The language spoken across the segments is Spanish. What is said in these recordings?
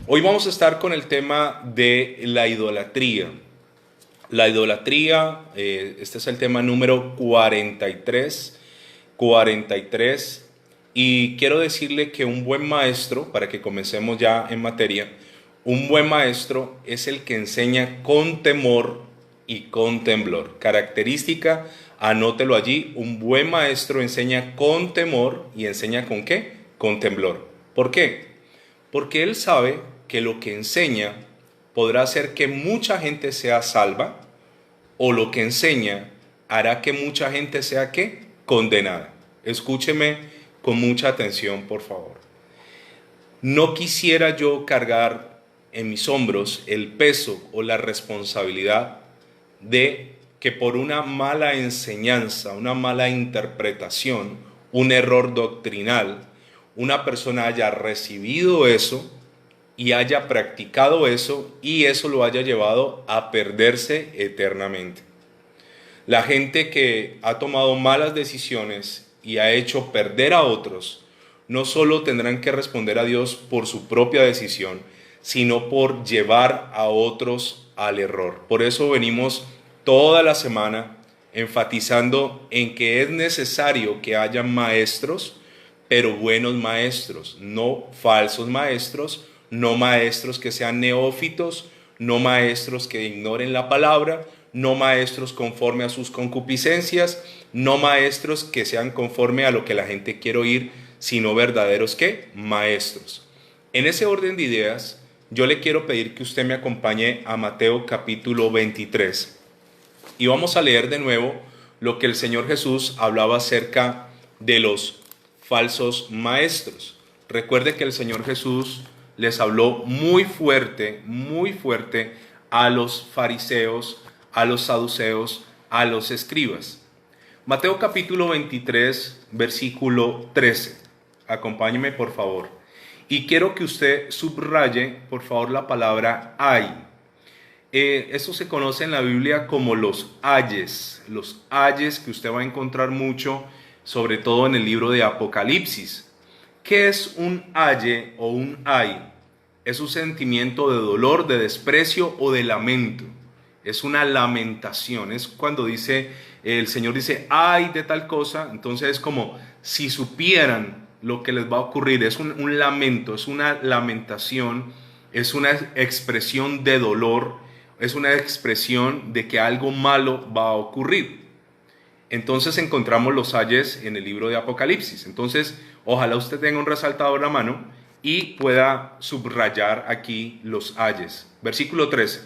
Hoy vamos a estar con el tema de la idolatría. La idolatría, este es el tema número 43, y quiero decirle que un buen maestro, para que comencemos ya en materia, un buen maestro es el que enseña con temor y con temblor. Característica, anótelo allí, un buen maestro enseña con temor y enseña ¿con qué? Con temblor. ¿Por qué? Porque él sabe que lo que enseña podrá hacer que mucha gente sea salva, o lo que enseña hará que mucha gente sea ¿qué? Condenada. Escúcheme con mucha atención, por favor. No quisiera yo cargar en mis hombros el peso o la responsabilidad de que por una mala enseñanza, una mala interpretación, un error doctrinal, una persona haya recibido eso y haya practicado eso y eso lo haya llevado a perderse eternamente. La gente que ha tomado malas decisiones y ha hecho perder a otros, no solo tendrán que responder a Dios por su propia decisión, sino por llevar a otros al error. Por eso venimos toda la semana enfatizando en que es necesario que haya maestros, pero buenos maestros, no falsos maestros, no maestros que sean neófitos, no maestros que ignoren la palabra, no maestros conforme a sus concupiscencias, no maestros que sean conforme a lo que la gente quiere oír, sino verdaderos ¿qué? Maestros. En ese orden de ideas, yo le quiero pedir que usted me acompañe a Mateo capítulo 23 y vamos a leer de nuevo lo que el Señor Jesús hablaba acerca de los falsos maestros. Recuerde que el Señor Jesús les habló muy fuerte a los fariseos, a los saduceos, a los escribas. Mateo capítulo 23, versículo 13. Acompáñeme por favor. Y quiero que usted subraye por favor la palabra hay. Eso se conoce en la Biblia como los ayes que usted va a encontrar mucho, sobre todo en el libro de Apocalipsis. ¿Qué es un aye o un ay? Es un sentimiento de dolor, de desprecio o de lamento. Es una lamentación. Es cuando dice, el Señor dice, ay de tal cosa. Entonces es como si supieran lo que les va a ocurrir. Es un lamento, es una lamentación, es una expresión de dolor, es una expresión de que algo malo va a ocurrir. Entonces encontramos los ayes en el libro de Apocalipsis. Entonces, ojalá usted tenga un resaltador a mano y pueda subrayar aquí los ayes. Versículo 13.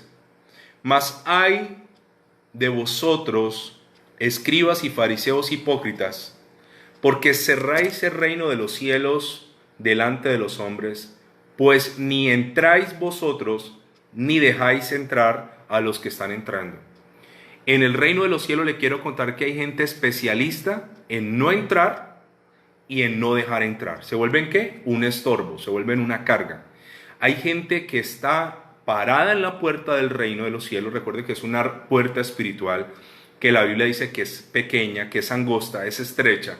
Mas hay de vosotros, escribas y fariseos hipócritas, porque cerráis el reino de los cielos delante de los hombres, pues ni entráis vosotros, ni dejáis entrar a los que están entrando. En el reino de los cielos le quiero contar que hay gente especialista en no entrar y en no dejar entrar. ¿Se vuelven qué? Un estorbo, se vuelven una carga. Hay gente que está parada en la puerta del reino de los cielos. Recuerde que es una puerta espiritual que la Biblia dice que es pequeña, que es angosta, es estrecha.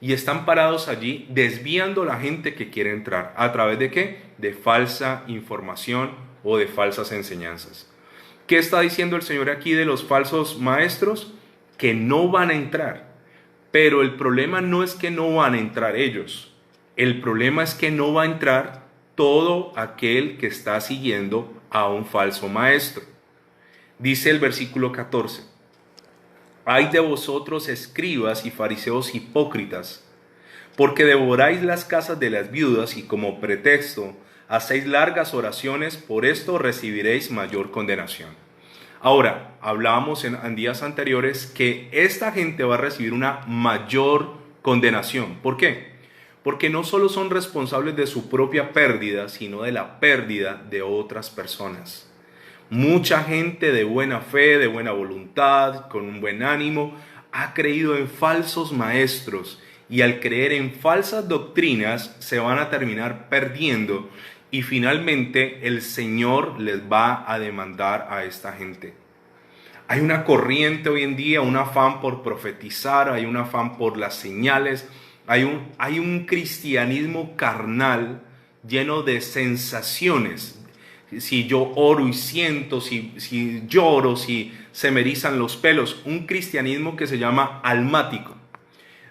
Y están parados allí desviando a la gente que quiere entrar. ¿A través de qué? De falsa información o de falsas enseñanzas. ¿Qué está diciendo el Señor aquí de los falsos maestros? Que no van a entrar. Pero el problema no es que no van a entrar ellos. El problema es que no va a entrar todo aquel que está siguiendo a un falso maestro. Dice el versículo 14. Ay de vosotros, escribas y fariseos hipócritas, porque devoráis las casas de las viudas y como pretexto hacéis largas oraciones, por esto recibiréis mayor condenación. Ahora, hablábamos en días anteriores que esta gente va a recibir una mayor condenación. ¿Por qué? Porque no solo son responsables de su propia pérdida, sino de la pérdida de otras personas. Mucha gente de buena fe, de buena voluntad, con un buen ánimo, ha creído en falsos maestros y al creer en falsas doctrinas se van a terminar perdiendo y finalmente el Señor les va a demandar a esta gente. Hay una corriente hoy en día, un afán por profetizar, hay un afán por las señales, hay un cristianismo carnal lleno de sensaciones. Si yo oro y siento, si lloro, si se me erizan los pelos. Un cristianismo que se llama almático.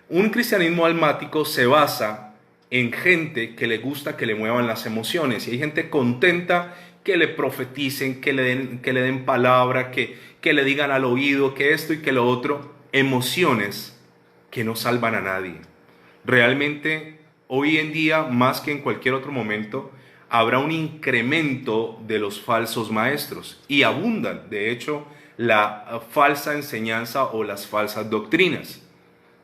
Un cristianismo almático se basa en gente que le gusta que le muevan las emociones. Y hay gente contenta que le profeticen, que le den palabra, que le digan al oído, que esto y que lo otro. Emociones que no salvan a nadie. Realmente, hoy en día, más que en cualquier otro momento, habrá un incremento de los falsos maestros. Y abundan, de hecho, la falsa enseñanza o las falsas doctrinas.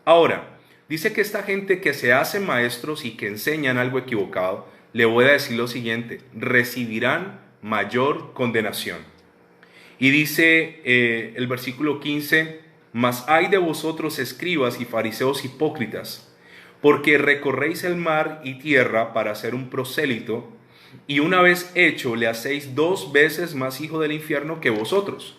Ahora, dice que esta gente que se hace maestros y que enseñan algo equivocado, le voy a decir lo siguiente: recibirán mayor condenación. Y dice el versículo 15, mas hay de vosotros escribas y fariseos hipócritas, porque recorréis el mar y tierra para hacer un prosélito, y una vez hecho le hacéis 2 veces más hijo del infierno que vosotros.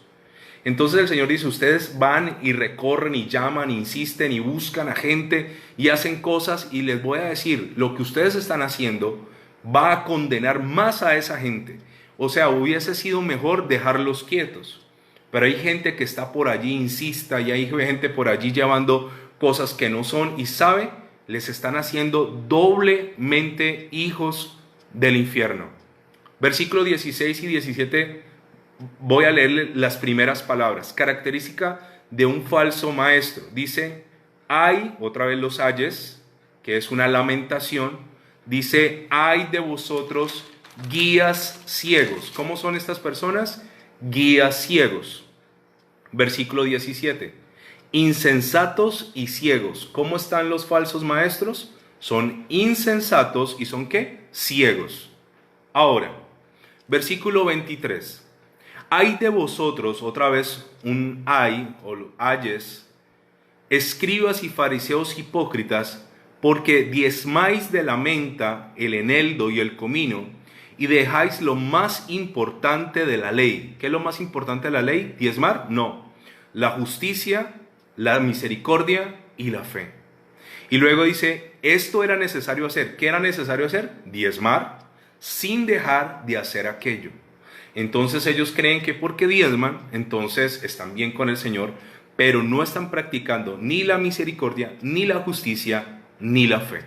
Entonces el Señor dice, ustedes van y recorren y llaman, insisten y buscan a gente y hacen cosas, y les voy a decir, lo que ustedes están haciendo va a condenar más a esa gente. O sea, hubiese sido mejor dejarlos quietos. Pero hay gente que está por allí, insista, y hay gente por allí llevando cosas que no son, y sabe, les están haciendo doblemente hijos del infierno. Versículos 16 y 17, voy a leerle las primeras palabras. Característica de un falso maestro. Dice, hay, otra vez los ayes, que es una lamentación. Dice, hay de vosotros guías ciegos. ¿Cómo son estas personas? Guías ciegos. Versículo 17. Insensatos y ciegos. ¿Cómo están los falsos maestros? Son insensatos y son ¿qué? Ciegos. Ahora, versículo 23. Hay de vosotros, otra vez un hay o ayes, escribas y fariseos hipócritas, porque diezmáis de la menta, el eneldo y el comino, y dejáis lo más importante de la ley. ¿Qué es lo más importante de la ley? ¿Diezmar? No. La justicia, la misericordia y la fe. Y luego dice, esto era necesario hacer. ¿Qué era necesario hacer? Diezmar, sin dejar de hacer aquello. Entonces ellos creen que porque diezman, entonces están bien con el Señor, pero no están practicando ni la misericordia, ni la justicia, ni la fe.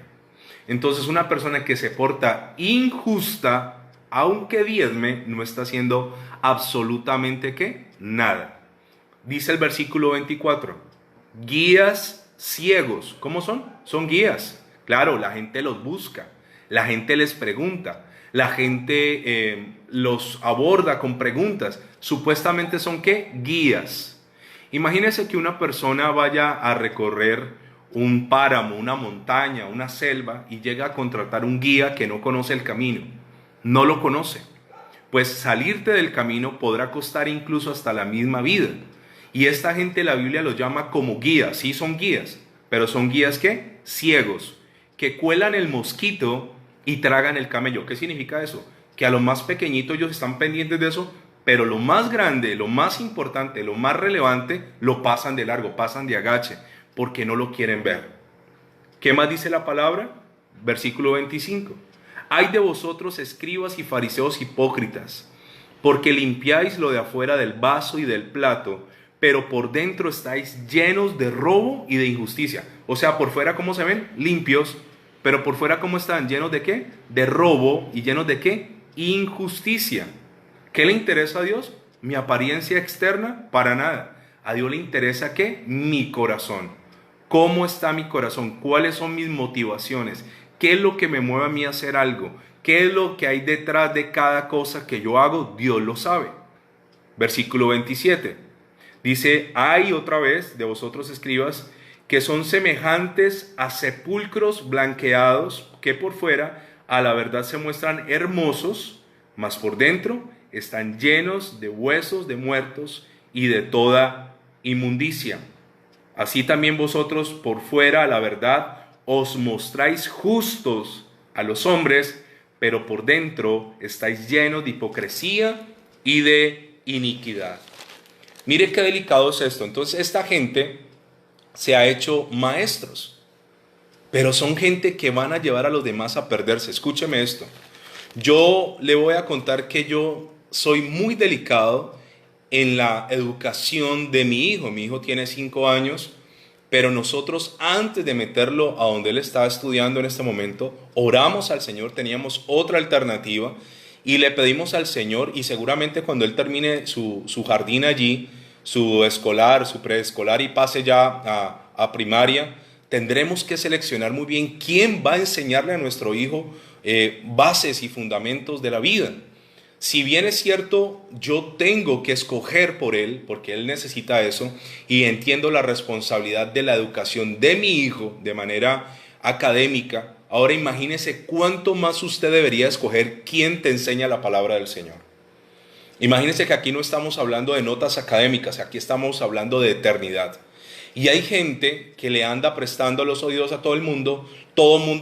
Entonces una persona que se porta injusta, aunque diezme, no está haciendo absolutamente ¿qué? Nada. Dice el versículo 24, guías ciegos. ¿Cómo son? Son guías. Claro, la gente los busca, la gente les pregunta, la gente los aborda con preguntas. Supuestamente son ¿qué? Guías. Imagínense que una persona vaya a recorrer un páramo, una montaña, una selva, y llega a contratar un guía que no conoce el camino, no lo conoce. Pues salirte del camino podrá costar incluso hasta la misma vida. Y esta gente la Biblia los llama como guías. Sí son guías, pero son guías ¿qué? Ciegos, que cuelan el mosquito y tragan el camello. ¿Qué significa eso? Que a lo más pequeñito ellos están pendientes de eso, pero lo más grande, lo más importante, lo más relevante, lo pasan de largo, pasan de agache, porque no lo quieren ver. ¿Qué más dice la palabra? Versículo 25. Hay de vosotros escribas y fariseos hipócritas, porque limpiáis lo de afuera del vaso y del plato, pero por dentro estáis llenos de robo y de injusticia. O sea, por fuera, ¿cómo se ven? Limpios, pero por fuera, ¿cómo están? ¿Llenos de qué? De robo. ¿Y llenos de qué? Injusticia. ¿Qué le interesa a Dios? ¿Mi apariencia externa? Para nada. A Dios le interesa ¿qué? Mi corazón. ¿Cómo está mi corazón? ¿Cuáles son mis motivaciones? ¿Qué es lo que me mueve a mí a hacer algo? ¿Qué es lo que hay detrás de cada cosa que yo hago? Dios lo sabe. Versículo 27. Dice, hay otra vez de vosotros escribas que son semejantes a sepulcros blanqueados, que por fuera a la verdad se muestran hermosos, mas por dentro están llenos de huesos de muertos y de toda inmundicia. Así también vosotros por fuera a la verdad os mostráis justos a los hombres, pero por dentro estáis llenos de hipocresía y de iniquidad. Mire qué delicado es esto. Entonces esta gente se ha hecho maestros, pero son gente que van a llevar a los demás a perderse. Escúcheme esto. Yo le voy a contar que yo soy muy delicado en la educación de mi hijo. Mi hijo tiene 5 años, pero nosotros antes de meterlo a donde él estaba estudiando en este momento, oramos al Señor, teníamos otra alternativa y le pedimos al Señor, y seguramente cuando él termine su jardín allí, su escolar, su preescolar y pase ya a primaria, tendremos que seleccionar muy bien quién va a enseñarle a nuestro hijo bases y fundamentos de la vida. Si bien es cierto, yo tengo que escoger por él, porque él necesita eso, y entiendo la responsabilidad de la educación de mi hijo de manera académica. Ahora imagínese cuánto más usted debería escoger quién te enseña la palabra del Señor. Imagínese que aquí no estamos hablando de notas académicas, aquí estamos hablando de eternidad. Y hay gente que le anda prestando los oídos a todo el mundo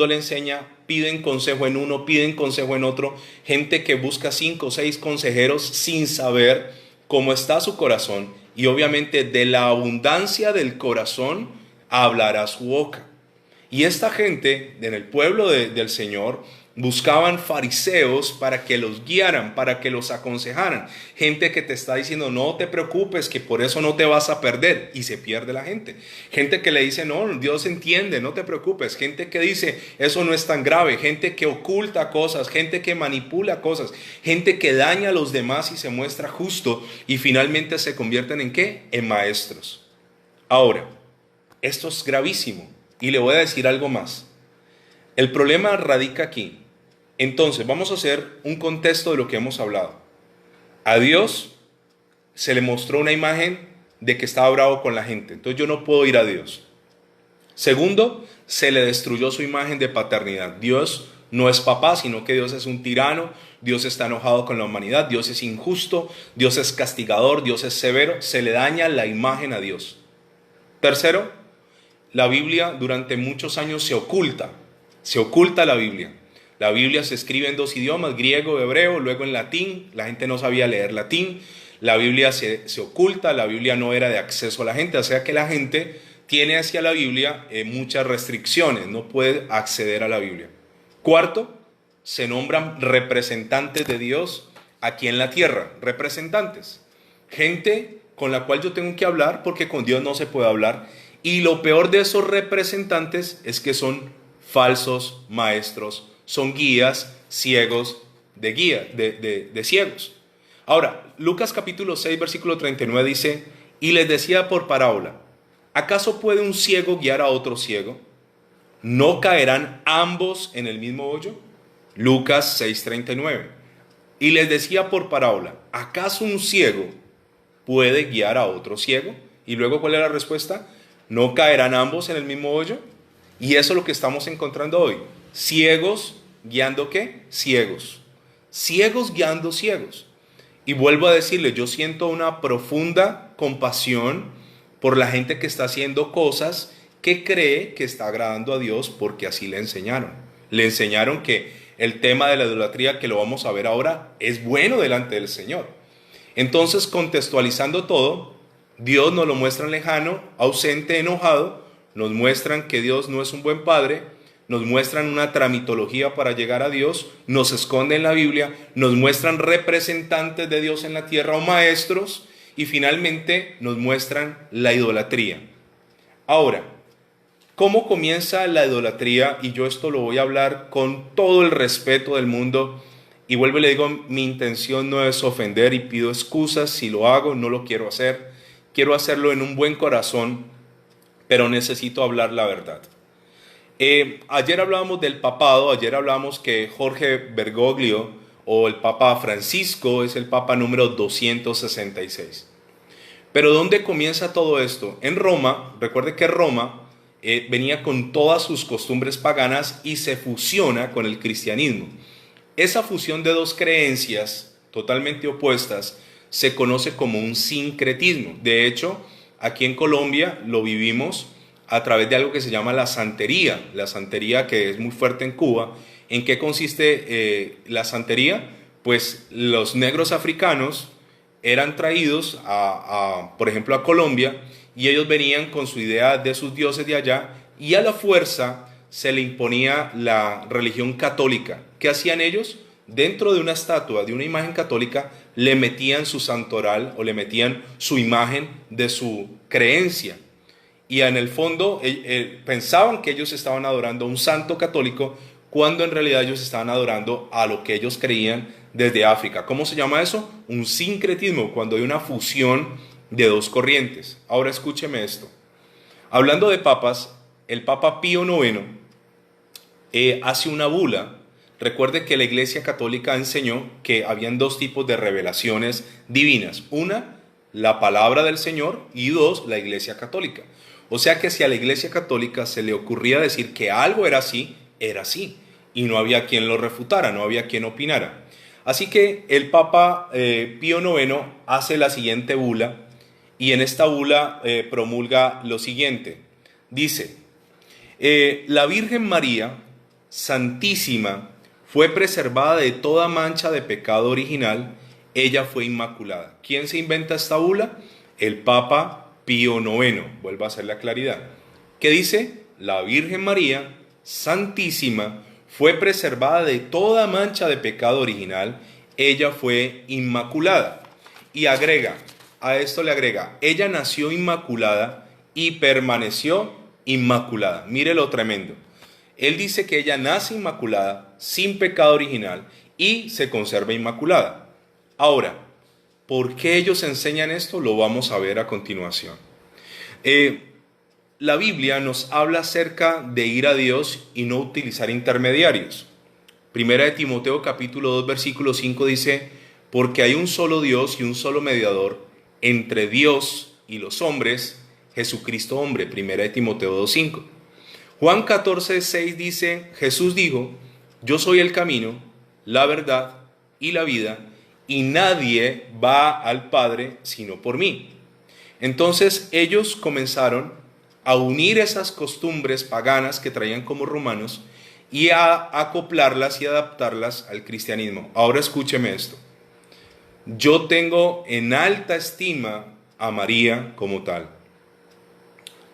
le enseña, piden consejo en uno, piden consejo en otro, gente que busca 5 o 6 consejeros sin saber cómo está su corazón, y obviamente de la abundancia del corazón hablará su boca. Y esta gente en el pueblo del Señor buscaban fariseos para que los guiaran, para que los aconsejaran. Gente que te está diciendo, no te preocupes, que por eso no te vas a perder, y se pierde la gente. Gente que le dice, no, Dios entiende, no te preocupes. Gente que dice, eso no es tan grave. Gente que oculta cosas, gente que manipula cosas, gente que daña a los demás y se muestra justo, y finalmente se convierten ¿en qué? En maestros. Ahora, esto es gravísimo, y le voy a decir algo más. El problema radica aquí. Entonces, vamos a hacer un contexto de lo que hemos hablado. A Dios se le mostró una imagen de que estaba bravo con la gente. Entonces yo no puedo ir a Dios. Segundo, se le destruyó su imagen de paternidad. Dios no es papá, sino que Dios es un tirano. Dios está enojado con la humanidad. Dios es injusto. Dios es castigador. Dios es severo. Se le daña la imagen a Dios. Tercero, la Biblia durante muchos años se oculta. Se oculta la Biblia. La Biblia se escribe en 2 idiomas, griego, hebreo, luego en latín. La gente no sabía leer latín. La Biblia se oculta, la Biblia no era de acceso a la gente. O sea que la gente tiene hacia la Biblia muchas restricciones, no puede acceder a la Biblia. Cuarto, se nombran representantes de Dios aquí en la tierra. Representantes. Gente con la cual yo tengo que hablar porque con Dios no se puede hablar. Y lo peor de esos representantes es que son falsos maestros. Son guías ciegos de ciegos. Ahora, Lucas capítulo 6, versículo 39 dice, y les decía por parábola, ¿acaso puede un ciego guiar a otro ciego? ¿No caerán ambos en el mismo hoyo? Lucas 6, 39. Y les decía por parábola, ¿acaso un ciego puede guiar a otro ciego? Y luego, ¿cuál es la respuesta? ¿No caerán ambos en el mismo hoyo? Y eso es lo que estamos encontrando hoy. Ciegos guiando ¿qué? Ciegos. Ciegos guiando ciegos. Y vuelvo a decirle, yo siento una profunda compasión por la gente que está haciendo cosas que cree que está agradando a Dios porque así le enseñaron. Le enseñaron que el tema de la idolatría, que lo vamos a ver ahora, es bueno delante del Señor. Entonces, contextualizando todo, Dios nos lo muestra lejano, ausente, enojado. Nos muestran que Dios no es un buen padre, nos muestran una tramitología para llegar a Dios, nos esconden la Biblia, nos muestran representantes de Dios en la tierra o maestros, y finalmente nos muestran la idolatría. Ahora, ¿cómo comienza la idolatría? Y yo esto lo voy a hablar con todo el respeto del mundo, y vuelvo y le digo, mi intención no es ofender y pido excusas si lo hago, no lo quiero hacer, quiero hacerlo en un buen corazón, pero necesito hablar la verdad. Ayer hablábamos del papado, ayer hablábamos que Jorge Bergoglio o el Papa Francisco es el Papa número 266. Pero ¿dónde comienza todo esto? En Roma. Recuerde que Roma venía con todas sus costumbres paganas y se fusiona con el cristianismo. Esa fusión de dos creencias totalmente opuestas se conoce como un sincretismo. De hecho, aquí en Colombia lo vivimos a través de algo que se llama la santería que es muy fuerte en Cuba. ¿En qué consiste la santería? Pues los negros africanos eran traídos por ejemplo, a Colombia, y ellos venían con su idea de sus dioses de allá, y a la fuerza se le imponía la religión católica. ¿Qué hacían ellos? Dentro de una estatua, de una imagen católica, le metían su santoral o le metían su imagen de su creencia. Y en el fondo pensaban que ellos estaban adorando a un santo católico, cuando en realidad ellos estaban adorando a lo que ellos creían desde África. ¿Cómo se llama eso? Un sincretismo, cuando hay una fusión de dos corrientes. Ahora escúcheme esto. Hablando de papas, el Papa Pío IX hace una bula. Recuerde que la Iglesia Católica enseñó que habían dos tipos de revelaciones divinas. Una, la palabra del Señor, y dos, la Iglesia Católica. O sea que si a la Iglesia Católica se le ocurría decir que algo era así, era así. Y no había quien lo refutara, no había quien opinara. Así que el Papa Pío IX hace la siguiente bula, y en esta bula promulga lo siguiente. Dice, la Virgen María, Santísima, fue preservada de toda mancha de pecado original, ella fue inmaculada. ¿Quién se inventa esta bula? El Papa Pío IX. Vuelvo a hacer la claridad. ¿Qué dice? La Virgen María, Santísima, fue preservada de toda mancha de pecado original, ella fue inmaculada. Y agrega, a esto le agrega, ella nació inmaculada y permaneció inmaculada. Mire lo tremendo. Él dice que ella nace inmaculada, sin pecado original, y se conserva inmaculada. Ahora, ¿por qué ellos enseñan esto? Lo vamos a ver a continuación. La Biblia nos habla acerca de ir a Dios y no utilizar intermediarios. Primera de Timoteo capítulo 2 versículo 5 dice, porque hay un solo Dios y un solo mediador entre Dios y los hombres, Jesucristo hombre. Primera de Timoteo 2:5. Juan 14:6 dice, Jesús dijo, yo soy el camino, la verdad y la vida, y nadie va al Padre sino por mí. Entonces ellos comenzaron a unir esas costumbres paganas que traían como romanos y a acoplarlas y adaptarlas al cristianismo. Ahora escúcheme esto. Yo tengo en alta estima a María como tal.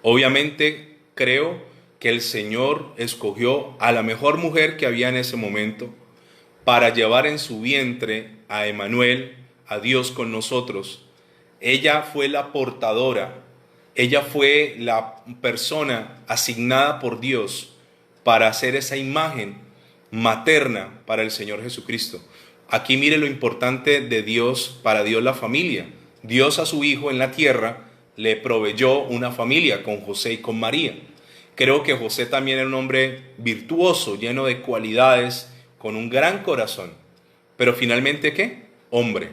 Obviamente creo que el Señor escogió a la mejor mujer que había en ese momento para llevar en su vientre a Emmanuel, a Dios con nosotros. Ella fue la portadora, ella fue la persona asignada por Dios para hacer esa imagen materna para el Señor Jesucristo. Aquí mire lo importante de Dios, para Dios la familia. Dios a su Hijo en la tierra le proveyó una familia con José y con María. Creo que José también era un hombre virtuoso, lleno de cualidades, con un gran corazón. Pero finalmente, ¿qué? Hombre.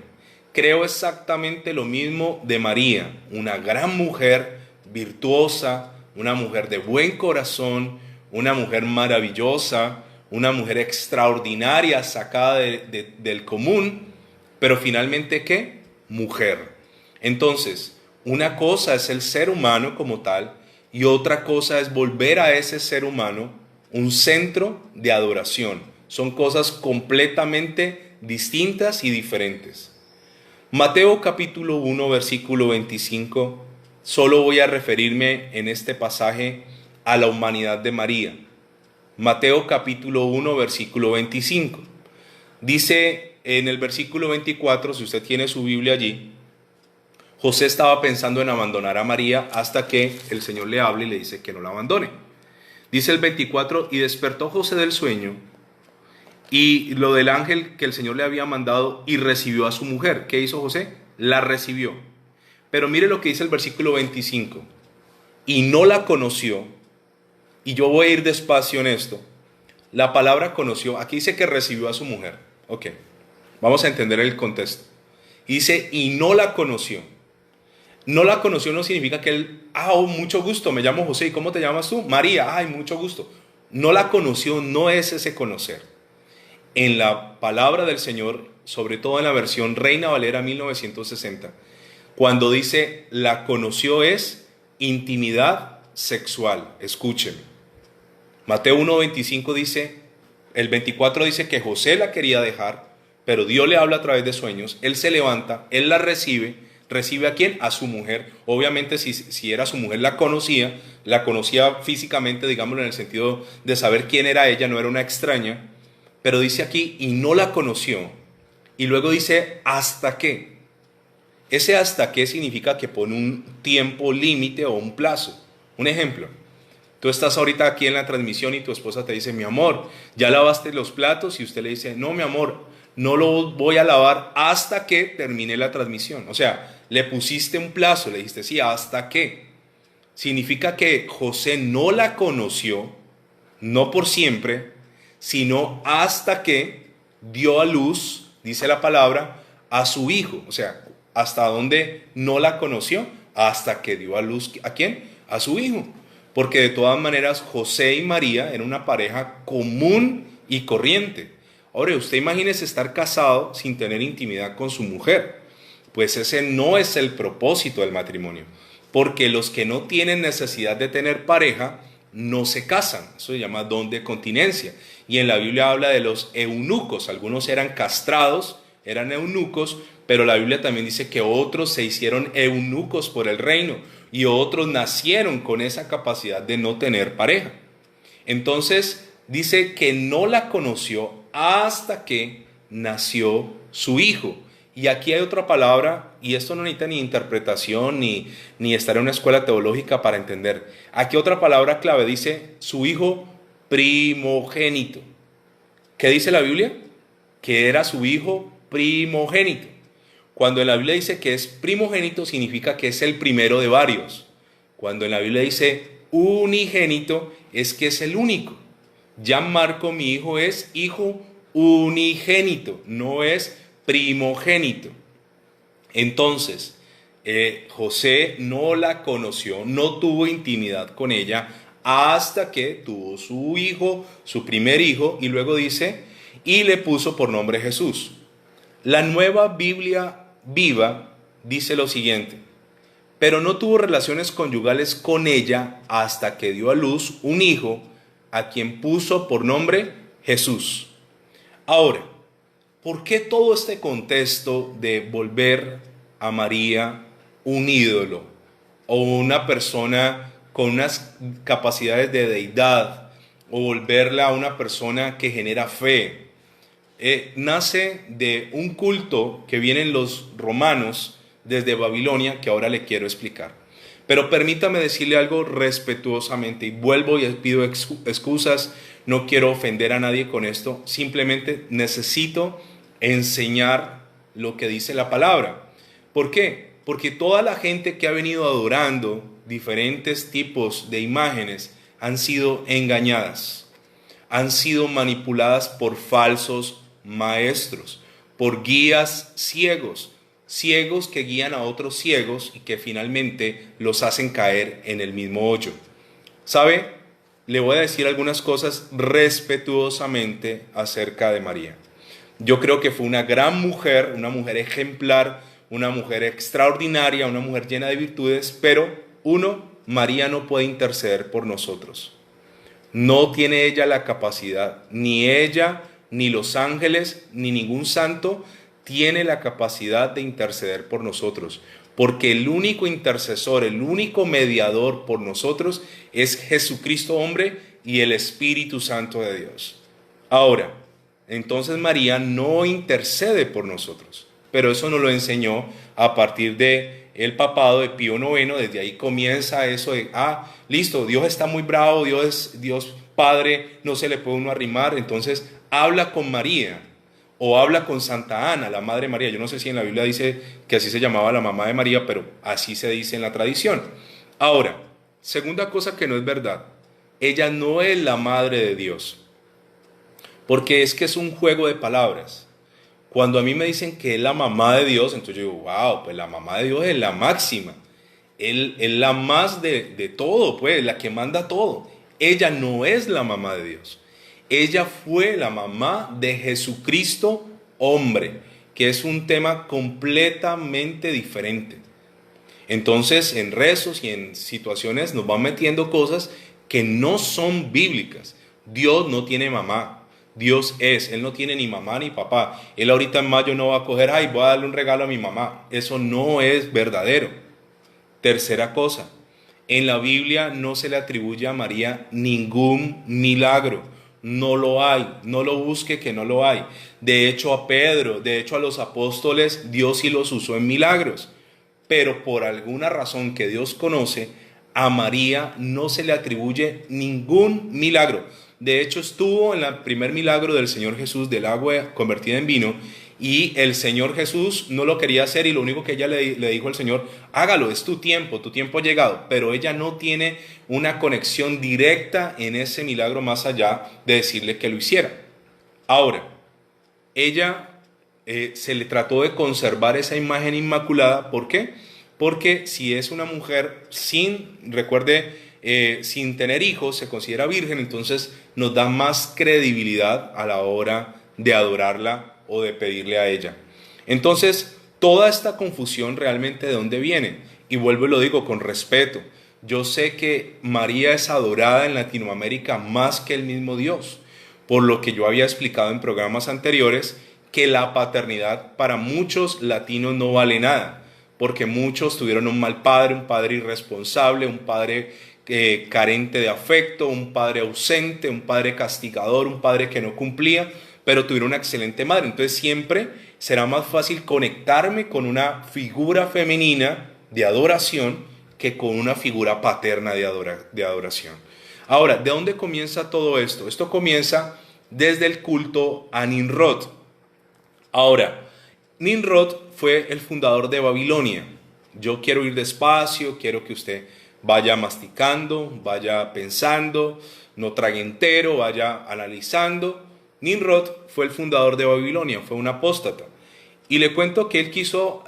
Creo exactamente lo mismo de María, una gran mujer virtuosa, una mujer de buen corazón, una mujer maravillosa, una mujer extraordinaria, sacada del común, pero finalmente, ¿qué? Mujer. Entonces, una cosa es el ser humano como tal, y otra cosa es volver a ese ser humano un centro de adoración. Son cosas completamente distintas y diferentes. Mateo capítulo 1 versículo 25, solo voy a referirme en este pasaje a la humanidad de María. Mateo capítulo 1 versículo 25. Dice en el versículo 24, si usted tiene su Biblia allí, José estaba pensando en abandonar a María hasta que el Señor le habla y le dice que no la abandone. Dice el 24, y despertó José del sueño y lo del ángel que el Señor le había mandado y recibió a su mujer. ¿Qué hizo José? La recibió. Pero mire lo que dice el versículo 25. Y no la conoció. Y yo voy a ir despacio en esto. La palabra conoció, aquí dice que recibió a su mujer. Ok, vamos a entender el contexto. Y dice, y no la conoció. No la conoció no significa que él, mucho gusto, me llamo José, ¿y cómo te llamas tú? María, mucho gusto. No la conoció, no es ese conocer. En la palabra del Señor, sobre todo en la versión Reina Valera 1960, cuando dice la conoció es intimidad sexual. Escúcheme. Mateo 1:25 dice, el 24 dice que José la quería dejar, pero Dios le habla a través de sueños, él se levanta, él la recibe. ¿Recibe a quién? A su mujer. Obviamente si era su mujer la conocía físicamente, digámoslo en el sentido de saber quién era ella, no era una extraña. Pero dice aquí, y no la conoció. Y luego dice, ¿hasta qué? Ese hasta qué significa que pone un tiempo límite o un plazo. Un ejemplo, tú estás ahorita aquí en la transmisión y tu esposa te dice, mi amor, ¿ya lavaste los platos? Y usted le dice, no, mi amor, no lo voy a lavar hasta que termine la transmisión. O sea, le pusiste un plazo, le dijiste, sí, ¿hasta qué? Significa que José no la conoció, no por siempre, sino hasta que dio a luz, dice la palabra, a su hijo. O sea, ¿hasta dónde no la conoció? Hasta que dio a luz, ¿a quién? A su hijo. Porque de todas maneras José y María eran una pareja común y corriente. Ahora, usted imagínese estar casado sin tener intimidad con su mujer. Pues ese no es el propósito del matrimonio. Porque los que no tienen necesidad de tener pareja no se casan. Eso se llama don de continencia. Y en la Biblia habla de los eunucos. Algunos eran castrados, eran eunucos, pero la Biblia también dice que otros se hicieron eunucos por el reino y otros nacieron con esa capacidad de no tener pareja. Entonces dice que no la conoció hasta que nació su hijo. Y aquí hay otra palabra, y esto no necesita ni interpretación ni estar en una escuela teológica para entender. Aquí otra palabra clave dice su hijo primogénito. ¿Qué dice la Biblia? Que era su hijo primogénito. Cuando en la Biblia dice que es primogénito, significa que es el primero de varios. Cuando en la Biblia dice unigénito, es que es el único. Ya Marco, mi hijo, es hijo unigénito, no es primogénito. Entonces, José no la conoció, no tuvo intimidad con ella hasta que tuvo su hijo, su primer hijo, y luego dice, y le puso por nombre Jesús. La Nueva Biblia Viva dice lo siguiente, pero no tuvo relaciones conyugales con ella hasta que dio a luz un hijo a quien puso por nombre Jesús. Ahora, ¿por qué todo este contexto de volver a María un ídolo o una persona con unas capacidades de deidad o volverla a una persona que genera fe? Nace de un culto que vienen los romanos desde Babilonia que ahora le quiero explicar. Pero permítame decirle algo respetuosamente y vuelvo y pido excusas, no quiero ofender a nadie con esto, simplemente necesito enseñar lo que dice la palabra. ¿Por qué? Porque toda la gente que ha venido adorando diferentes tipos de imágenes han sido engañadas, han sido manipuladas por falsos maestros, por guías ciegos que guían a otros ciegos y que finalmente los hacen caer en el mismo hoyo. ¿Sabe? Le voy a decir algunas cosas respetuosamente acerca de María. Yo creo que fue una gran mujer, una mujer ejemplar, una mujer extraordinaria, una mujer llena de virtudes, pero María no puede interceder por nosotros. No tiene ella la capacidad, ni ella, ni los ángeles, ni ningún santo tiene la capacidad de interceder por nosotros, porque el único intercesor, el único mediador por nosotros es Jesucristo hombre y el Espíritu Santo de Dios. Ahora, entonces María no intercede por nosotros, pero eso nos lo enseñó a partir de el papado de Pío IX. Desde ahí comienza eso de, listo, Dios está muy bravo, Dios Padre, no se le puede uno arrimar, entonces habla con María o habla con Santa Ana, la Madre María. Yo no sé si en la Biblia dice que así se llamaba la mamá de María, pero así se dice en la tradición. Ahora, segunda cosa que no es verdad, ella no es la Madre de Dios, porque es que es un juego de palabras. Cuando a mí me dicen que es la mamá de Dios, entonces yo digo, wow, pues la mamá de Dios es la máxima. Él es la más de todo, pues, la que manda todo. Ella no es la mamá de Dios. Ella fue la mamá de Jesucristo hombre, que es un tema completamente diferente. Entonces, en rezos y en situaciones nos van metiendo cosas que no son bíblicas. Dios no tiene mamá. Dios es, Él no tiene ni mamá ni papá. Él ahorita en mayo no va a coger, ay, voy a darle un regalo a mi mamá. Eso no es verdadero. Tercera cosa, en la Biblia no se le atribuye a María ningún milagro. No lo hay, no lo busque que no lo hay. De hecho a Pedro, de hecho a los apóstoles, Dios sí los usó en milagros. Pero por alguna razón que Dios conoce, a María no se le atribuye ningún milagro. De hecho estuvo en el primer milagro del Señor Jesús del agua convertida en vino, y el Señor Jesús no lo quería hacer, y lo único que ella le dijo al Señor: hágalo, es tu tiempo ha llegado. Pero ella no tiene una conexión directa en ese milagro más allá de decirle que lo hiciera. Ahora, ella se le trató de conservar esa imagen inmaculada. ¿Por qué? Porque si es una mujer sin tener hijos, se considera virgen, entonces nos da más credibilidad a la hora de adorarla o de pedirle a ella. Entonces, toda esta confusión realmente, ¿de dónde viene? Y vuelvo y lo digo con respeto. Yo sé que María es adorada en Latinoamérica más que el mismo Dios, por lo que yo había explicado en programas anteriores, que la paternidad para muchos latinos no vale nada, porque muchos tuvieron un mal padre, un padre irresponsable, un padre carente de afecto, un padre ausente, un padre castigador, un padre que no cumplía, pero tuvieron una excelente madre. Entonces siempre será más fácil conectarme con una figura femenina de adoración que con una figura paterna de adoración. Ahora, ¿de dónde comienza todo esto? Esto comienza desde el culto a Nimrod. Ahora, Nimrod fue el fundador de Babilonia. Yo quiero ir despacio, quiero que usted vaya masticando, vaya pensando, no trague entero, vaya analizando. Nimrod fue el fundador de Babilonia, fue un apóstata. Y le cuento que él quiso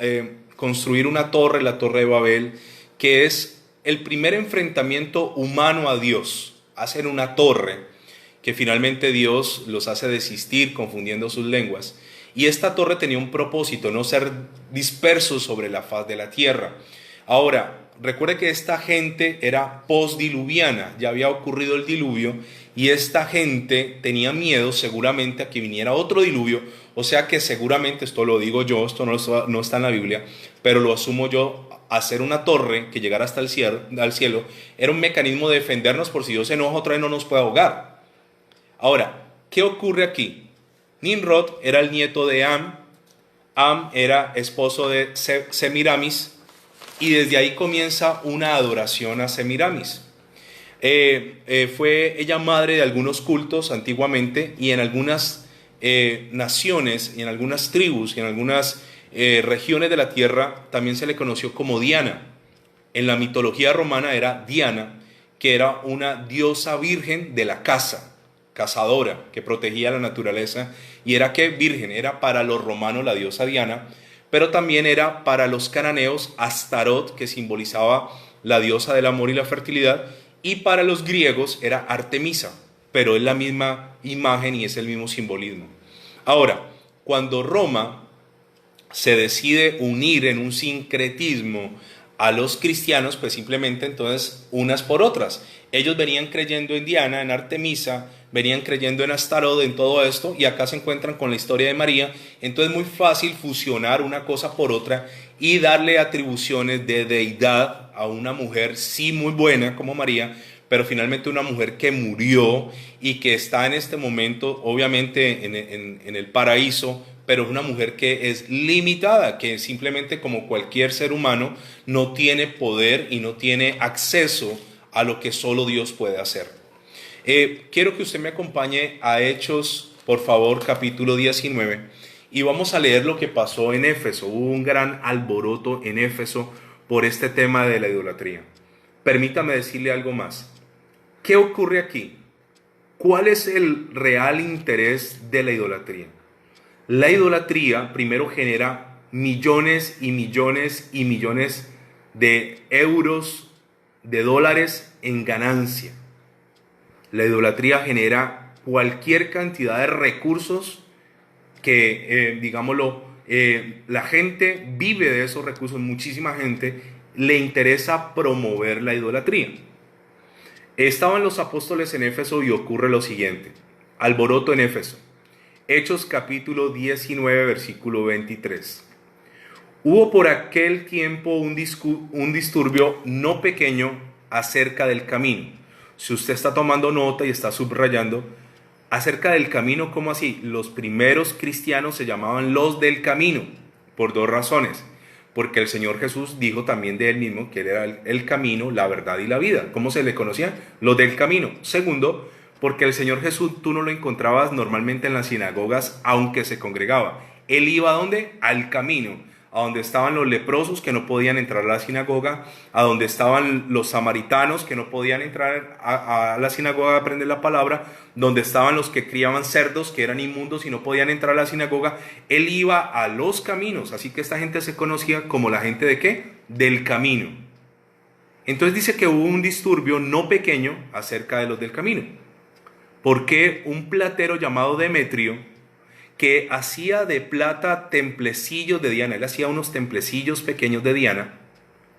construir una torre, la Torre de Babel, que es el primer enfrentamiento humano a Dios. Hacen una torre que finalmente Dios los hace desistir confundiendo sus lenguas. Y esta torre tenía un propósito: no ser dispersos sobre la faz de la tierra. Ahora, recuerde que esta gente era postdiluviana, ya había ocurrido el diluvio, y esta gente tenía miedo seguramente a que viniera otro diluvio. O sea que seguramente, esto lo digo yo, esto no está en la Biblia, pero lo asumo yo, hacer una torre que llegara hasta el cielo era un mecanismo de defendernos por si Dios se enoja otra vez no nos puede ahogar. Ahora, ¿qué ocurre aquí? Nimrod era el nieto de Am. Am era esposo de Semiramis, y desde ahí comienza una adoración a Semiramis. Fue ella madre de algunos cultos antiguamente, y en algunas naciones, y en algunas tribus, y en algunas regiones de la tierra también se le conoció como Diana. En la mitología romana era Diana, que era una diosa virgen de la caza, cazadora, que protegía la naturaleza. Y era que virgen, era para los romanos la diosa Diana, pero también era para los cananeos Astarot, que simbolizaba la diosa del amor y la fertilidad, y para los griegos era Artemisa, pero es la misma imagen y es el mismo simbolismo. Ahora, cuando Roma se decide unir en un sincretismo a los cristianos, pues simplemente entonces unas por otras. Ellos venían creyendo en Diana, en Artemisa, venían creyendo en Astarot, en todo esto, y acá se encuentran con la historia de María. Entonces es muy fácil fusionar una cosa por otra y darle atribuciones de deidad a una mujer, sí, muy buena como María, pero finalmente una mujer que murió y que está en este momento obviamente en el paraíso, pero es una mujer que es limitada, que simplemente, como cualquier ser humano, no tiene poder y no tiene acceso a lo que solo Dios puede hacer. Quiero que usted me acompañe a Hechos, por favor, capítulo 19, y vamos a leer lo que pasó en Éfeso. Hubo un gran alboroto en Éfeso por este tema de la idolatría. Permítame decirle algo más. ¿Qué ocurre aquí? ¿Cuál es el real interés de la idolatría? La idolatría primero genera millones y millones y millones de euros, de dólares en ganancia. La idolatría genera cualquier cantidad de recursos que, la gente vive de esos recursos. Muchísima gente le interesa promover la idolatría. Estaban los apóstoles en Éfeso y ocurre lo siguiente. alboroto en Éfeso. Hechos capítulo 19, versículo 23. Hubo por aquel tiempo un disturbio no pequeño acerca del camino. Si usted está tomando nota y está subrayando, acerca del camino, ¿cómo así? Los primeros cristianos se llamaban los del camino, por dos razones. Porque el Señor Jesús dijo también de él mismo que él era el camino, la verdad y la vida. ¿Cómo se le conocía? Los del camino. Segundo, porque el Señor Jesús tú no lo encontrabas normalmente en las sinagogas, aunque se congregaba. Él iba ¿a dónde? Al camino. A donde estaban los leprosos que no podían entrar a la sinagoga, a donde estaban los samaritanos que no podían entrar a la sinagoga a aprender la palabra, donde estaban los que criaban cerdos que eran inmundos y no podían entrar a la sinagoga. Él iba a los caminos, así que esta gente se conocía como la gente ¿de qué? Del camino. Entonces dice que hubo un disturbio no pequeño acerca de los del camino, porque un platero llamado Demetrio, que hacía de plata templecillos de Diana. Él hacía unos templecillos pequeños de Diana.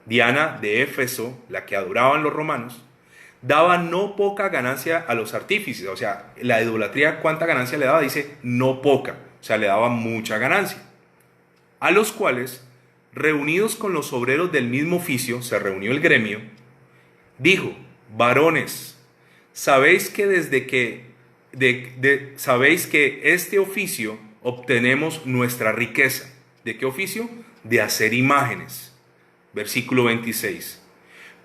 Diana de Éfeso, la que adoraban los romanos, daba no poca ganancia a los artífices. O sea, la idolatría, ¿cuánta ganancia le daba? Dice, no poca. O sea, le daba mucha ganancia. A los cuales, reunidos con los obreros del mismo oficio, se reunió el gremio, dijo, varones, sabéis que desde que sabéis que este oficio obtenemos nuestra riqueza. ¿De qué oficio? De hacer imágenes. Versículo 26.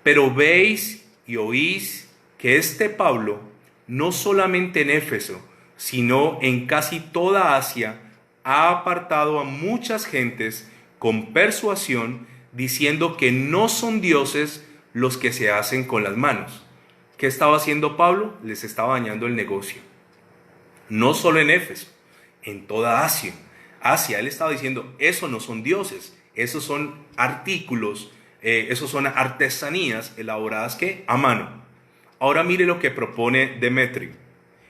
Pero veis y oís que este Pablo, no solamente en Éfeso, sino en casi toda Asia, ha apartado a muchas gentes con persuasión, diciendo que no son dioses los que se hacen con las manos. ¿Qué estaba haciendo Pablo? Les estaba dañando el negocio. No solo en Éfeso, en toda Asia. Él estaba diciendo, esos no son dioses, esos son artículos, esos son artesanías elaboradas ¿qué? A mano. Ahora mire lo que propone Demetrio.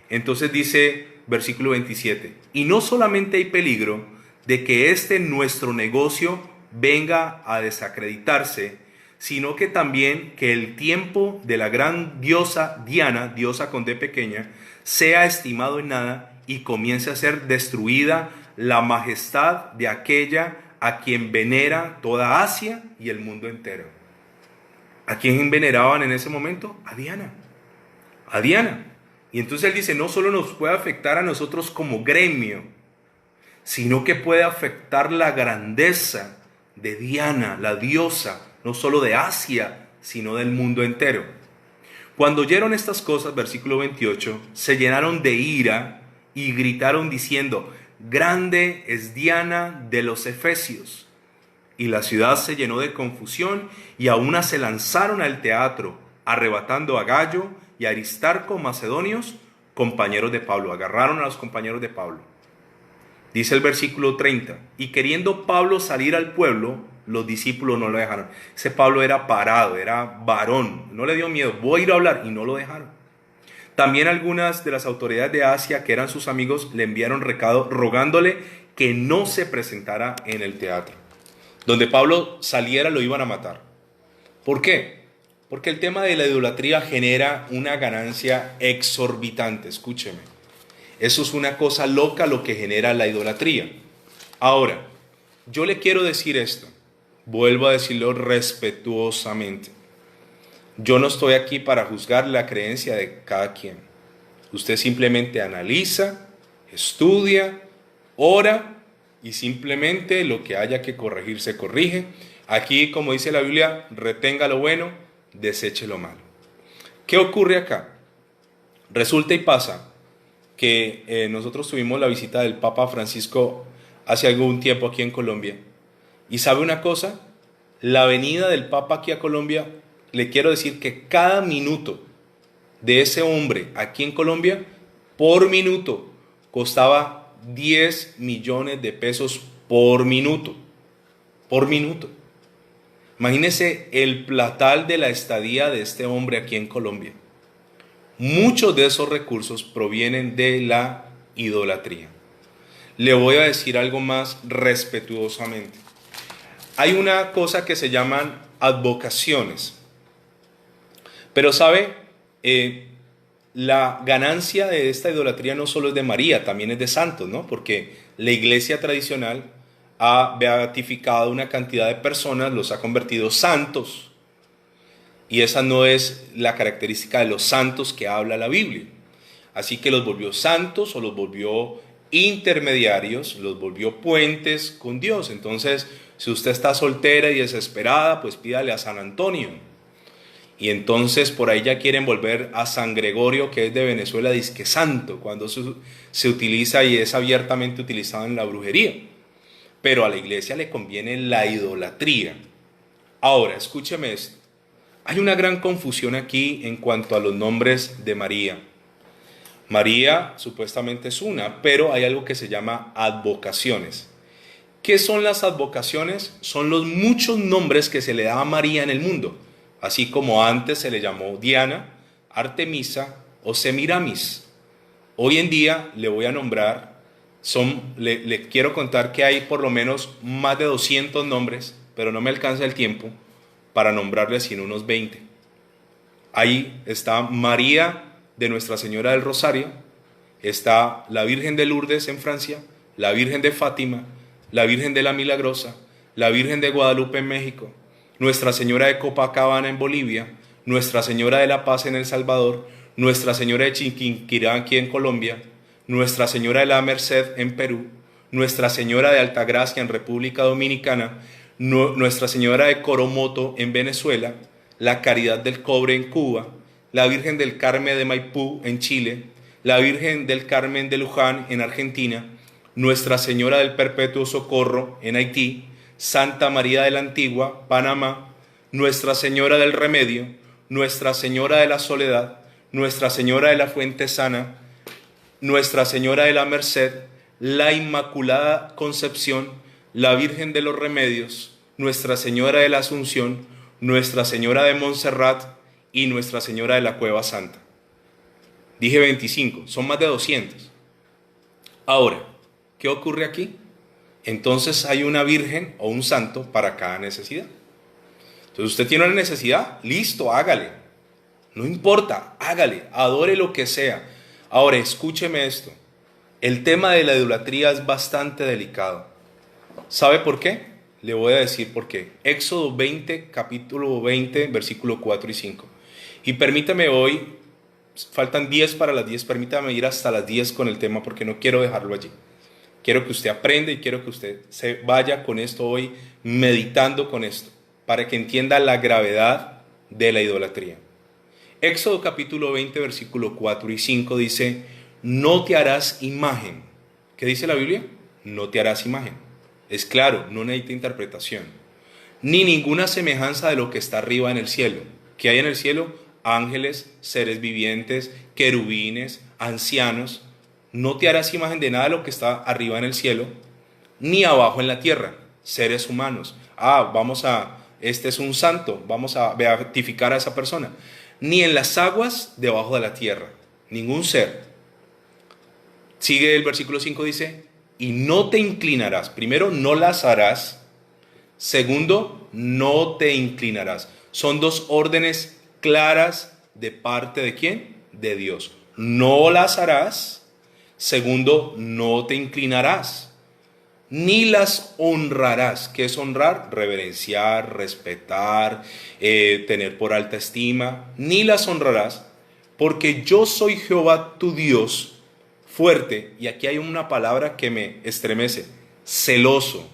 Entonces dice, versículo 27, y no solamente hay peligro de que nuestro negocio venga a desacreditarse, sino que también que el tiempo de la gran diosa Diana, diosa con D pequeña, sea estimado en nada y comience a ser destruida la majestad de aquella a quien venera toda Asia y el mundo entero. ¿A quién veneraban en ese momento? A Diana. A Diana. Y entonces él dice, no solo nos puede afectar a nosotros como gremio, sino que puede afectar la grandeza de Diana, la diosa, no solo de Asia, sino del mundo entero. Cuando oyeron estas cosas, versículo 28, se llenaron de ira y gritaron diciendo, grande es Diana de los Efesios. Y la ciudad se llenó de confusión y a una se lanzaron al teatro, arrebatando a Gallo y a Aristarco, macedonios, compañeros de Pablo. Agarraron a los compañeros de Pablo. Dice el versículo 30, y queriendo Pablo salir al pueblo, los discípulos no lo dejaron. Ese Pablo era parado, era varón, no le dio miedo, voy a ir a hablar, y no lo dejaron. También algunas de las autoridades de Asia, que eran sus amigos, le enviaron recado rogándole que no se presentara en el teatro. Donde Pablo saliera lo iban a matar. ¿Por qué? Porque el tema de la idolatría genera una ganancia exorbitante, escúcheme. Eso es una cosa loca lo que genera la idolatría. Ahora, yo le quiero decir esto, vuelvo a decirlo respetuosamente. Yo no estoy aquí para juzgar la creencia de cada quien. Usted simplemente analiza, estudia, ora y simplemente lo que haya que corregir se corrige. Aquí, como dice la Biblia, retenga lo bueno, deseche lo malo. ¿Qué ocurre acá? Resulta y pasa que nosotros tuvimos la visita del Papa Francisco hace algún tiempo aquí en Colombia. ¿Y sabe una cosa? La venida del Papa aquí a Colombia, le quiero decir que cada minuto de ese hombre aquí en Colombia, por minuto, costaba 10 millones de pesos por minuto. Por minuto. Imagínese el platal de la estadía de este hombre aquí en Colombia. Muchos de esos recursos provienen de la idolatría. Le voy a decir algo más respetuosamente. Hay una cosa que se llaman advocaciones. Pero sabe, la ganancia de esta idolatría no solo es de María, también es de santos, ¿no? Porque la iglesia tradicional ha beatificado una cantidad de personas, los ha convertido santos. Y esa no es la característica de los santos que habla la Biblia. Así que los volvió santos o los volvió intermediarios, los volvió puentes con Dios. Entonces, si usted está soltera y desesperada, pues pídale a San Antonio. Y entonces por ahí ya quieren volver a San Gregorio, que es de Venezuela, disque santo, cuando se utiliza y es abiertamente utilizado en la brujería. Pero a la iglesia le conviene la idolatría. Ahora, escúcheme esto. Hay una gran confusión aquí en cuanto a los nombres de María. María supuestamente es una, pero hay algo que se llama advocaciones. ¿Qué son las advocaciones? Son los muchos nombres que se le da a María en el mundo, así como antes se le llamó Diana, Artemisa o Semiramis. Hoy en día le voy a nombrar, le quiero contar que hay por lo menos más de 200 nombres, pero no me alcanza el tiempo para nombrarles sino unos 20. Ahí está María de Nuestra Señora del Rosario, está la Virgen de Lourdes en Francia, la Virgen de Fátima, la Virgen de la Milagrosa, la Virgen de Guadalupe en México, Nuestra Señora de Copacabana en Bolivia, Nuestra Señora de la Paz en El Salvador, Nuestra Señora de Chiquinquirá aquí en Colombia, Nuestra Señora de la Merced en Perú, Nuestra Señora de Altagracia en República Dominicana, Nuestra Señora de Coromoto en Venezuela, la Caridad del Cobre en Cuba, la Virgen del Carmen de Maipú en Chile, la Virgen del Carmen de Luján en Argentina, Nuestra Señora del Perpetuo Socorro en Haití, Santa María de la Antigua, Panamá, Nuestra Señora del Remedio, Nuestra Señora de la Soledad, Nuestra Señora de la Fuente Sana, Nuestra Señora de la Merced, la Inmaculada Concepción, la Virgen de los Remedios, Nuestra Señora de la Asunción, Nuestra Señora de Montserrat y Nuestra Señora de la Cueva Santa. Dije 25, son más de 200. Ahora, ¿qué ocurre aquí? Entonces hay una virgen o un santo para cada necesidad. Entonces usted tiene una necesidad, listo, hágale. No importa, hágale, adore lo que sea. Ahora, escúcheme esto. El tema de la idolatría es bastante delicado. ¿Sabe por qué? Le voy a decir por qué. Éxodo 20, capítulo 20, versículo 4 y 5. Y permítame hoy, faltan 10 para las 10, permítame ir hasta las 10 con el tema porque no quiero dejarlo allí. Quiero que usted aprenda y quiero que usted se vaya con esto hoy, meditando con esto, para que entienda la gravedad de la idolatría. Éxodo capítulo 20, versículo 4 y 5 dice, no te harás imagen. ¿Qué dice la Biblia? No te harás imagen. Es claro, no necesita interpretación. Ni ninguna semejanza de lo que está arriba en el cielo. ¿Qué hay en el cielo? Ángeles, seres vivientes, querubines, ancianos. No te harás imagen de nada de lo que está arriba en el cielo, ni abajo en la tierra, seres humanos. Este es un santo, vamos a beatificar a esa persona. Ni en las aguas debajo de la tierra, ningún ser. Sigue el versículo 5, dice, y no te inclinarás. Primero, no las harás. Segundo, no te inclinarás. Son dos órdenes claras de parte de ¿quién? De Dios. No las harás. Segundo, no te inclinarás, ni las honrarás. ¿Qué es honrar? Reverenciar, respetar, tener por alta estima. Ni las honrarás, porque yo soy Jehová tu Dios, fuerte. Y aquí hay una palabra que me estremece, celoso.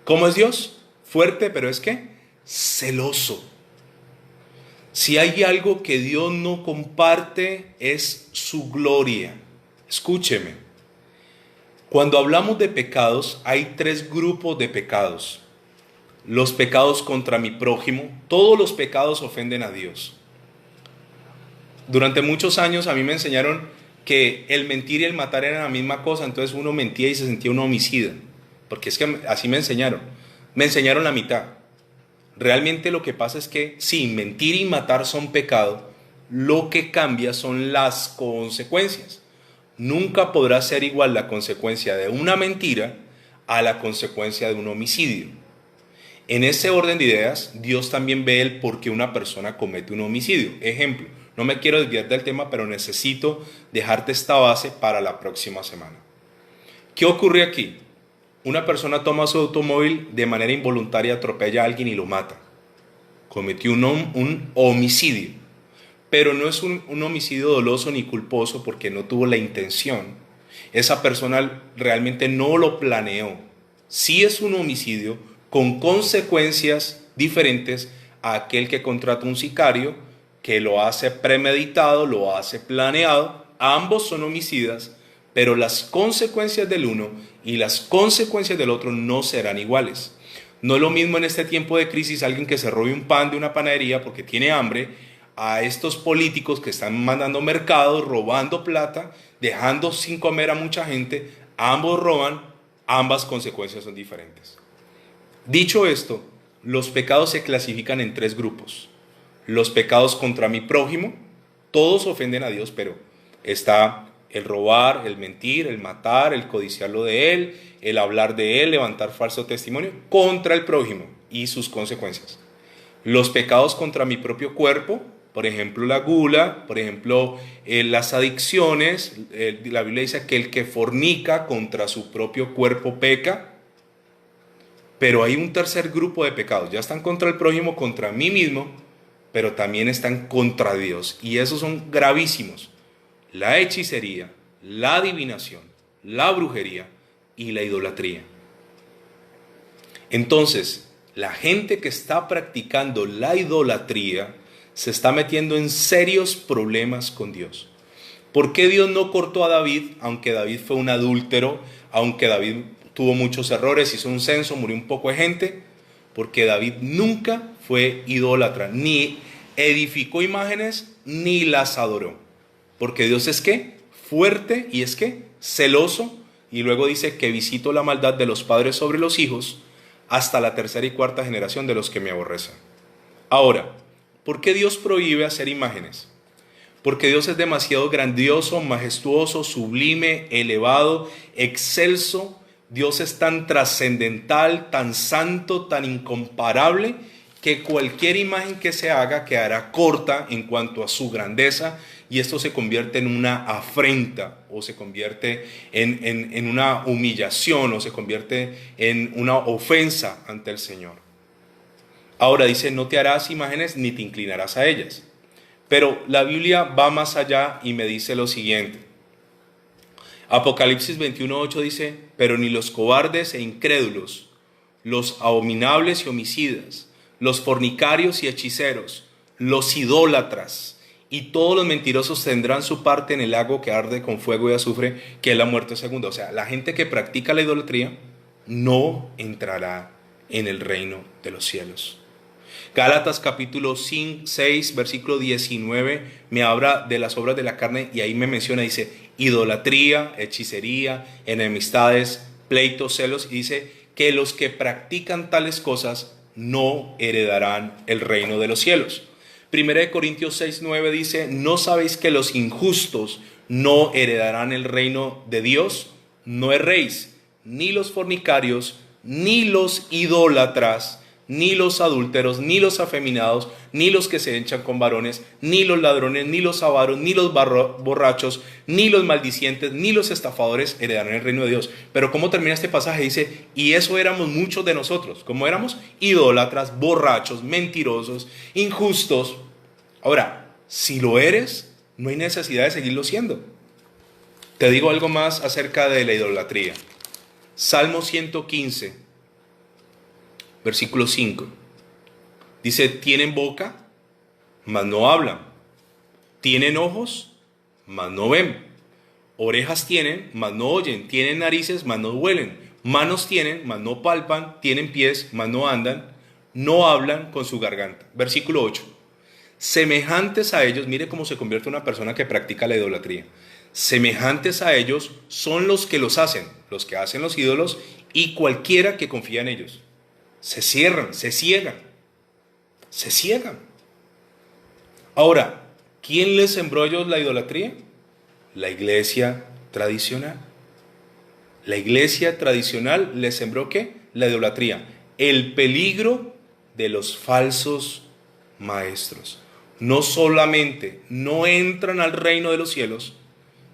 ¿Cómo es Dios? Fuerte, pero ¿es qué? Celoso. Si hay algo que Dios no comparte es su gloria. Escúcheme. Cuando hablamos de pecados, hay 3 grupos de pecados. Los pecados contra mi prójimo, todos los pecados ofenden a Dios. Durante muchos años a mí me enseñaron que el mentir y el matar eran la misma cosa, entonces uno mentía y se sentía un homicida, porque es que así me enseñaron la mitad. Realmente lo que pasa es que sí, mentir y matar son pecado, lo que cambia son las consecuencias. Nunca podrá ser igual la consecuencia de una mentira a la consecuencia de un homicidio. En ese orden de ideas, Dios también ve el por qué una persona comete un homicidio. Ejemplo, no me quiero desviar del tema, pero necesito dejarte esta base para la próxima semana. ¿Qué ocurre aquí? Una persona toma su automóvil de manera involuntaria, atropella a alguien y lo mata. Cometió un homicidio, pero no es un homicidio doloso ni culposo porque no tuvo la intención. Esa persona realmente no lo planeó. Sí es un homicidio con consecuencias diferentes a aquel que contrata un sicario, que lo hace premeditado, lo hace planeado. Ambos son homicidas, pero las consecuencias del uno y las consecuencias del otro no serán iguales. No es lo mismo en este tiempo de crisis alguien que se robe un pan de una panadería porque tiene hambre, a estos políticos que están mandando mercados, robando plata, dejando sin comer a mucha gente. Ambos roban, ambas consecuencias son diferentes. Dicho esto, los pecados se clasifican en 3 grupos. Los pecados contra mi prójimo, todos ofenden a Dios, pero está el robar, el mentir, el matar, el codiciar lo de él, el hablar de él, levantar falso testimonio contra el prójimo y sus consecuencias. Los pecados contra mi propio cuerpo, por ejemplo la gula, por ejemplo las adicciones. La Biblia dice que el que fornica contra su propio cuerpo peca. Pero hay un tercer grupo de pecados, ya están contra el prójimo, contra mí mismo, pero también están contra Dios. Y esos son gravísimos. La hechicería, la adivinación, la brujería y la idolatría. Entonces, la gente que está practicando la idolatría se está metiendo en serios problemas con Dios. ¿Por qué Dios no cortó a David, aunque David fue un adúltero, aunque David tuvo muchos errores, hizo un censo, murió un poco de gente? Porque David nunca fue idólatra, ni edificó imágenes, ni las adoró. Porque Dios es ¿qué? Fuerte, y es ¿qué? Celoso, y luego dice que visito la maldad de los padres sobre los hijos hasta la 3ª y 4ª generación de los que me aborrecen. Ahora, ¿por qué Dios prohíbe hacer imágenes? Porque Dios es demasiado grandioso, majestuoso, sublime, elevado, excelso. Dios es tan trascendental, tan santo, tan incomparable, que cualquier imagen que se haga quedará corta en cuanto a su grandeza, y esto se convierte en una afrenta, o se convierte en una humillación, o se convierte en una ofensa ante el Señor. Ahora dice, no te harás imágenes ni te inclinarás a ellas. Pero la Biblia va más allá y me dice lo siguiente. Apocalipsis 21:8 dice, pero ni los cobardes e incrédulos, los abominables y homicidas, los fornicarios y hechiceros, los idólatras y todos los mentirosos tendrán su parte en el lago que arde con fuego y azufre, que es la muerte segunda. O sea, la gente que practica la idolatría no entrará en el reino de los cielos. Gálatas capítulo 6, versículo 19, me habla de las obras de la carne y ahí me menciona, dice, idolatría, hechicería, enemistades, pleitos, celos, y dice que los que practican tales cosas no heredarán el reino de los cielos. 1 Corintios 6:9 dice, ¿no sabéis que los injustos no heredarán el reino de Dios? No erréis, ni los fornicarios, ni los idólatras, ni los adúlteros, ni los afeminados, ni los que se echan con varones, ni los ladrones, ni los avaros, ni los borrachos, ni los maldicientes, ni los estafadores heredarán el reino de Dios. Pero ¿cómo termina este pasaje? Dice, y eso éramos muchos de nosotros. ¿Cómo éramos? Idólatras, borrachos, mentirosos, injustos. Ahora, si lo eres, no hay necesidad de seguirlo siendo. Te digo algo más acerca de la idolatría. Salmo 115. Versículo 5. Dice, tienen boca, mas no hablan. Tienen ojos, mas no ven. Orejas tienen, mas no oyen. Tienen narices, mas no huelen. Manos tienen, mas no palpan. Tienen pies, mas no andan. No hablan con su garganta. Versículo 8. Semejantes a ellos, mire cómo se convierte una persona que practica la idolatría. Semejantes a ellos son los que que hacen los ídolos y cualquiera que confía en ellos. Se cierran, se ciegan. Ahora, ¿quién les sembró a ellos la idolatría? La iglesia tradicional. La iglesia tradicional les sembró ¿qué? La idolatría. el peligro de los falsos maestros. No solamente no entran al reino de los cielos,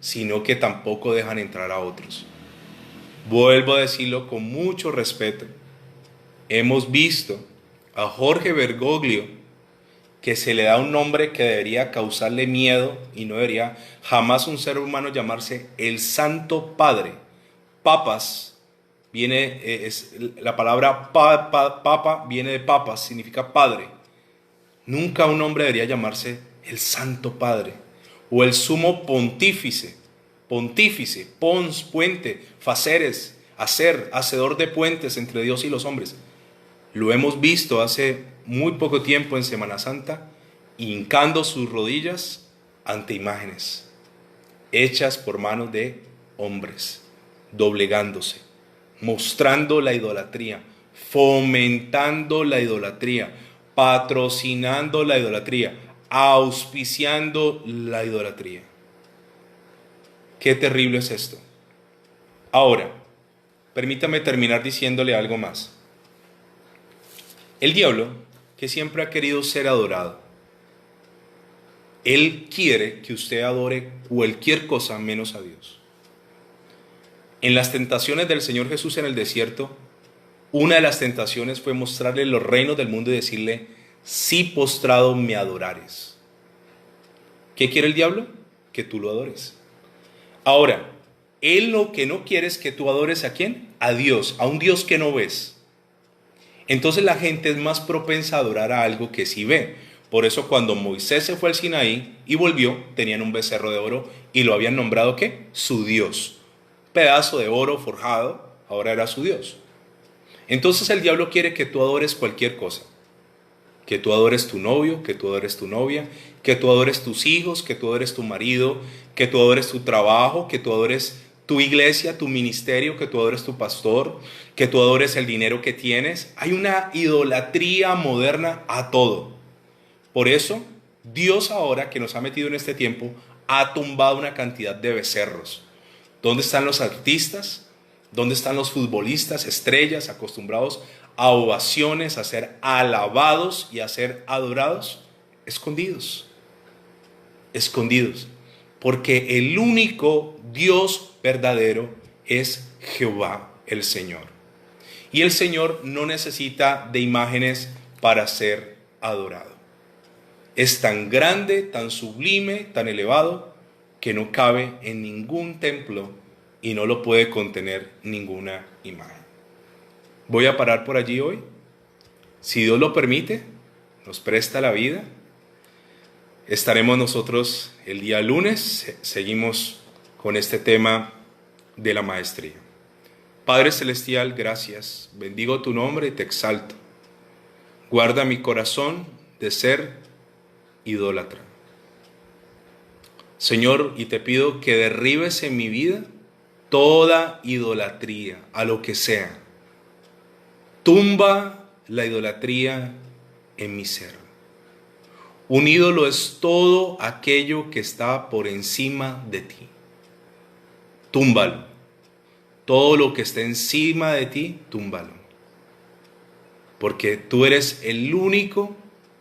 sino que tampoco dejan entrar a otros. Vuelvo a decirlo con mucho respeto. Hemos visto a Jorge Bergoglio, que se le da un nombre que debería causarle miedo y no debería jamás un ser humano llamarse el Santo Padre. Papas viene, la palabra papa viene de papas, significa padre. Nunca un hombre debería llamarse el Santo Padre o el Sumo Pontífice, pons, puente, faceres, hacer, hacedor de puentes entre Dios y los hombres. Lo hemos visto hace muy poco tiempo en Semana Santa, hincando sus rodillas ante imágenes hechas por manos de hombres, doblegándose, mostrando la idolatría, fomentando la idolatría, patrocinando la idolatría, auspiciando la idolatría. Qué terrible es esto. Ahora, permítame terminar diciéndole algo más. El diablo, que siempre ha querido ser adorado, él quiere que usted adore cualquier cosa menos a Dios. En las tentaciones del Señor Jesús en el desierto, una de las tentaciones fue mostrarle los reinos del mundo y decirle: si postrado me adorares. ¿Qué quiere el diablo? Que tú lo adores. Ahora, él lo que no quiere es que tú adores ¿a quién? A Dios, a un Dios que no ves. Entonces la gente es más propensa a adorar a algo que sí ve. Por eso cuando Moisés se fue al Sinaí y volvió, tenían un becerro de oro y lo habían nombrado ¿qué? Su Dios. Pedazo de oro forjado, ahora era su Dios. Entonces el diablo quiere que tú adores cualquier cosa. Que tú adores tu novio, que tú adores tu novia, que tú adores tus hijos, que tú adores tu marido, que tú adores tu trabajo, que tú adores tu iglesia, tu ministerio, que tú adores tu pastor, que tú adores el dinero que tienes. Hay una idolatría moderna a todo. Por eso, Dios ahora que nos ha metido en este tiempo, ha tumbado una cantidad de becerros. ¿Dónde están los artistas? ¿Dónde están los futbolistas, estrellas, acostumbrados a ovaciones, a ser alabados y a ser adorados? Escondidos. Escondidos. Porque el único Dios verdadero es Jehová el Señor. Y el Señor no necesita de imágenes para ser adorado. Es tan grande, tan sublime, tan elevado, que no cabe en ningún templo y no lo puede contener ninguna imagen. Voy a parar por allí hoy. Si Dios lo permite, nos presta la vida, estaremos nosotros el día lunes. Seguimos con este tema de la maestría. Padre Celestial, gracias. Bendigo tu nombre y te exalto. Guarda mi corazón de ser idólatra. Señor, y te pido que derribes en mi vida toda idolatría, a lo que sea. Tumba la idolatría en mi ser. Un ídolo es todo aquello que está por encima de ti. Túmbalo. Todo lo que esté encima de ti, túmbalo. Porque tú eres el único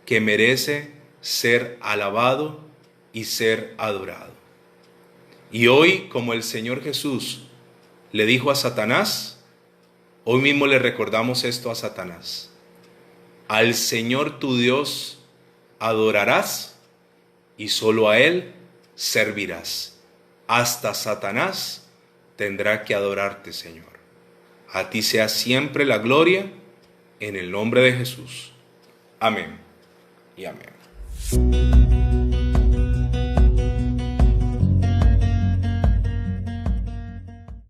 que merece ser alabado y ser adorado. Y hoy, como el Señor Jesús le dijo a Satanás, hoy mismo le recordamos esto a Satanás: al Señor tu Dios adorarás y solo a Él servirás. Hasta Satanás tendrá que adorarte, Señor. A ti sea siempre la gloria, en el nombre de Jesús. Amén y amén.